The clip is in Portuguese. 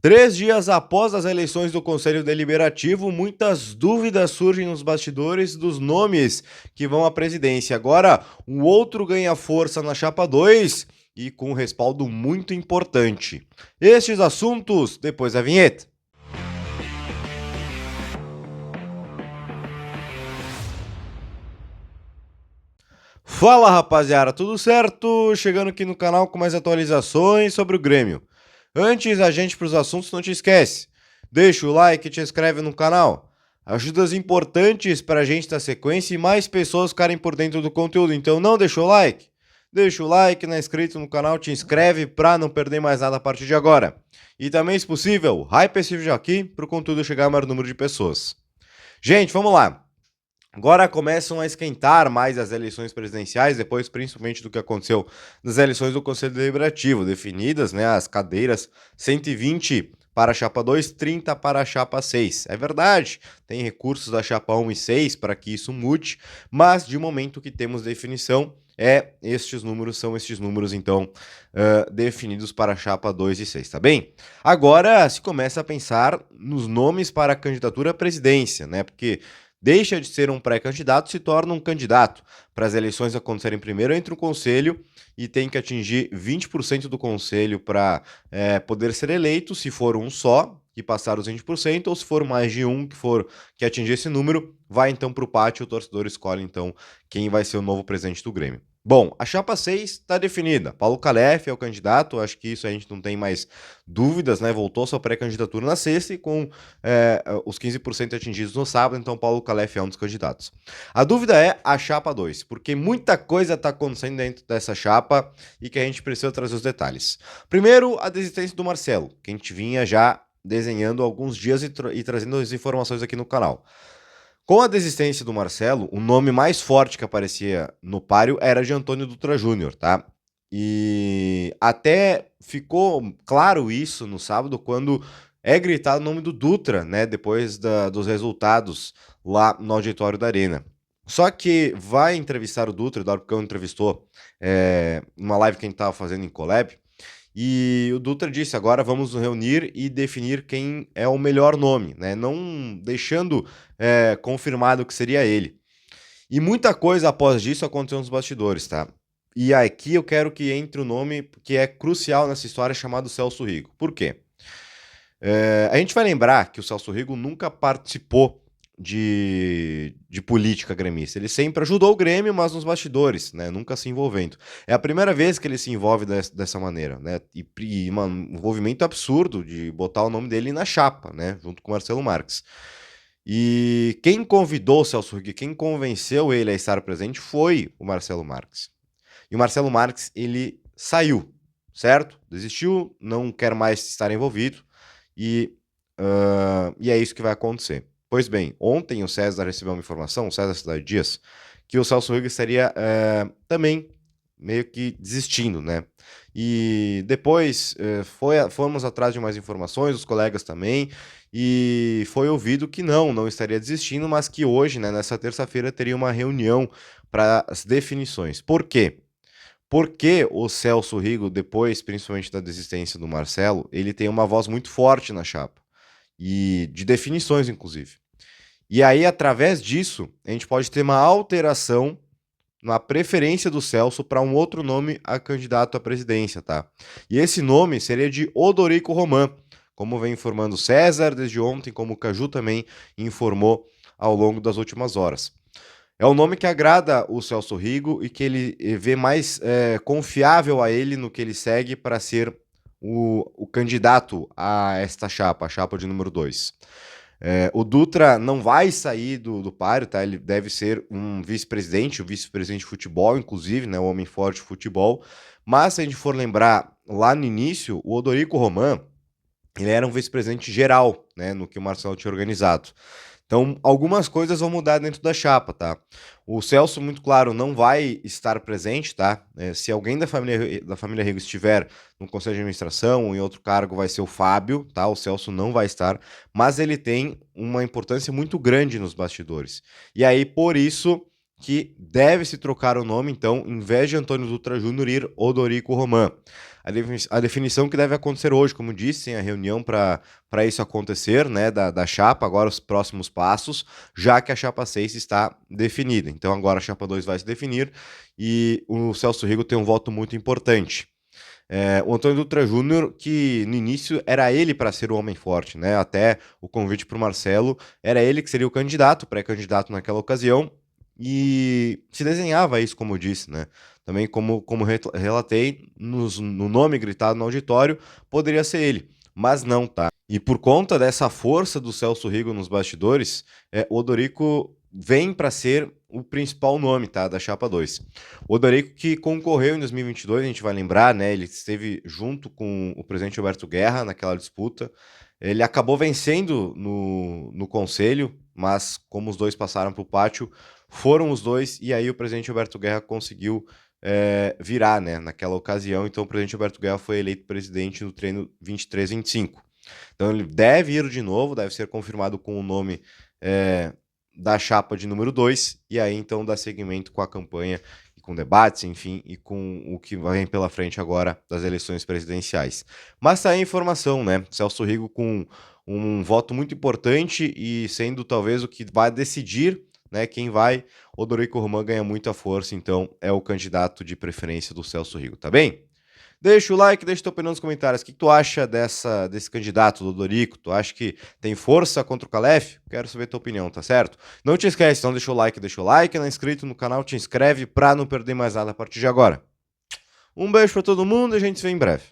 3 dias após as eleições do Conselho Deliberativo, muitas dúvidas surgem nos bastidores dos nomes que vão à presidência. Agora, um outro ganha força na chapa 2 e com um respaldo muito importante. Estes assuntos depois da vinheta. Fala rapaziada, tudo certo? Chegando aqui no canal com mais atualizações sobre o Grêmio. Antes da gente para os assuntos, não te esquece, deixa o like e te inscreve no canal. Ajudas importantes para a gente dar sequência e mais pessoas ficarem por dentro do conteúdo. Então não deixa o like? Deixa o like, não é inscrito no canal, te inscreve para não perder mais nada a partir de agora. E também, se possível, hype esse vídeo aqui para o conteúdo chegar a maior número de pessoas. Gente, vamos lá. Agora começam a esquentar mais as eleições presidenciais, depois principalmente do que aconteceu nas eleições do Conselho Deliberativo, definidas, né, as cadeiras 120 para a chapa 2, 30 para a chapa 6. É verdade, tem recursos da chapa 1 e 6 para que isso mude, mas de momento que temos definição, são estes números então definidos para a chapa 2 e 6, tá bem? Agora se começa a pensar nos nomes para a candidatura à presidência, né, porque deixa de ser um pré-candidato, se torna um candidato. Para as eleições acontecerem primeiro, entra o conselho e tem que atingir 20% do conselho para poder ser eleito, se for um só, que passar os 20%, ou se for mais de um que atingir esse número, vai então para o pátio, o torcedor escolhe então quem vai ser o novo presidente do Grêmio. Bom, a chapa 6 está definida. Paulo Calef é o candidato, acho que isso a gente não tem mais dúvidas, né? Voltou sua pré-candidatura na sexta e com os 15% atingidos no sábado, então Paulo Calef é um dos candidatos. A dúvida é a chapa 2, porque muita coisa está acontecendo dentro dessa chapa e que a gente precisa trazer os detalhes. Primeiro, a desistência do Marcelo, que a gente vinha já desenhando há alguns dias e trazendo as informações aqui no canal. Com a desistência do Marcelo, o nome mais forte que aparecia no páreo era de Antônio Dutra Júnior, tá? E até ficou claro isso no sábado, quando é gritado o nome do Dutra, né? Depois dos resultados lá no auditório da Arena. Só que vai entrevistar o Dutra, o Darcão entrevistou numa live que a gente tava fazendo em Collab, e o Dutra disse, agora vamos nos reunir e definir quem é o melhor nome, né? Não deixando confirmado que seria ele. E muita coisa após disso aconteceu nos bastidores, tá? E aqui eu quero que entre o nome que é crucial nessa história, chamado Celso Rigo. Por quê? A gente vai lembrar que o Celso Rigo nunca participou de política gremista. Ele sempre ajudou o Grêmio, mas nos bastidores, né? Nunca se envolvendo. É a primeira vez que ele se envolve dessa maneira, né? E um envolvimento absurdo de botar o nome dele na chapa, né? Junto com o Marcelo Marques. E quem convidou o Celso Rigo, quem convenceu ele a estar presente foi o Marcelo Marques. E o Marcelo Marques, ele saiu, certo? Desistiu, não quer mais estar envolvido. E é isso que vai acontecer. Pois bem, ontem o César recebeu uma informação, o César Cidade Dias, que o Celso Rigo estaria também meio que desistindo, né? E depois fomos atrás de mais informações, os colegas também, e foi ouvido que não estaria desistindo, mas que hoje, né, nessa terça-feira, teria uma reunião para as definições. Por quê? Porque o Celso Rigo, depois, principalmente da desistência do Marcelo, ele tem uma voz muito forte na chapa. E de definições, inclusive. E aí, através disso, a gente pode ter uma alteração na preferência do Celso para um outro nome a candidato à presidência, tá? E esse nome seria de Odorico Roman, como vem informando César desde ontem, como o Caju também informou ao longo das últimas horas. É um nome que agrada o Celso Rigo e que ele vê mais confiável a ele no que ele segue para ser o candidato a esta chapa, a chapa de número 2. O Dutra não vai sair do páreo, tá? Ele deve ser um vice-presidente, o vice-presidente de futebol, inclusive, né? O homem forte de futebol. Mas se a gente for lembrar, lá no início, o Odorico Roman, ele era um vice-presidente geral, né? No que o Marcelo tinha organizado. Então, algumas coisas vão mudar dentro da chapa, tá? O Celso, muito claro, não vai estar presente, tá? Se alguém da família Rigo estiver no Conselho de Administração ou em outro cargo, vai ser o Fábio, tá? O Celso não vai estar, mas ele tem uma importância muito grande nos bastidores. E aí, por isso, que deve se trocar o nome, então, em vez de Antônio Dutra Júnior, ir Odorico Roman. A definição que deve acontecer hoje, como disse, em a reunião para isso acontecer, né, da chapa, agora os próximos passos, já que a chapa 6 está definida. Então agora a chapa 2 vai se definir e o Celso Rigo tem um voto muito importante. O Antônio Dutra Júnior, que no início era ele para ser o homem forte, né? Até o convite para o Marcelo, era ele que seria o candidato, pré-candidato naquela ocasião, e se desenhava isso, como eu disse, né? Também, como relatei, no nome gritado no auditório, poderia ser ele, mas não, tá? E por conta dessa força do Celso Rigo nos bastidores, o Odorico vem para ser o principal nome, tá, da chapa 2. O Odorico que concorreu em 2022, a gente vai lembrar, né, ele esteve junto com o presidente Roberto Guerra naquela disputa. Ele acabou vencendo no conselho, mas como os dois passaram para o pátio, foram os dois, e aí o presidente Roberto Guerra conseguiu virar, né, naquela ocasião. Então o presidente Roberto Guerra foi eleito presidente no treino 23-25. Então ele deve ir de novo, deve ser confirmado com o nome da chapa de número 2, e aí então dá seguimento com a campanha e com debates, enfim, e com o que vem pela frente agora das eleições presidenciais. Mas tá aí a informação, né? Celso Rigo com um voto muito importante e sendo talvez o que vai decidir, né, quem vai. Odorico Roman ganha muita força, então é o candidato de preferência do Celso Rigo, tá bem? Deixa o like, deixa tua opinião nos comentários. O que tu acha desse candidato, do Odorico? Tu acha que tem força contra o Calef? Quero saber tua opinião, tá certo? Não te esquece, então deixa o like. Não é inscrito no canal, te inscreve pra não perder mais nada a partir de agora. Um beijo pra todo mundo e a gente se vê em breve.